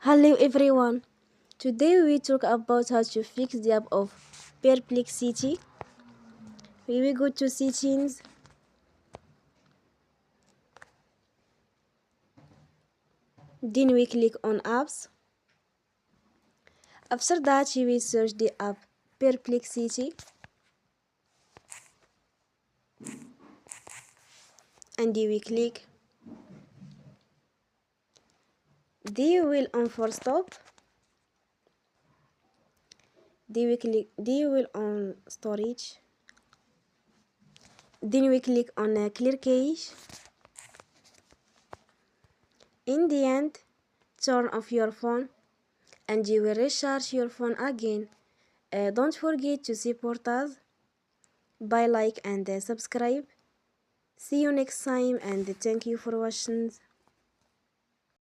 Hello everyone. Today we talk about how to fix the app of Perplexity. We will go to settings. Then we click on apps. After that we will search the app Perplexity and we click. Then you will on for stop. Then we click. Then you will on storage. Then we click on clear cache. In the end, turn off your phone and you will recharge your phone again. Don't forget to support us by like and subscribe. See you next time and thank you for watching.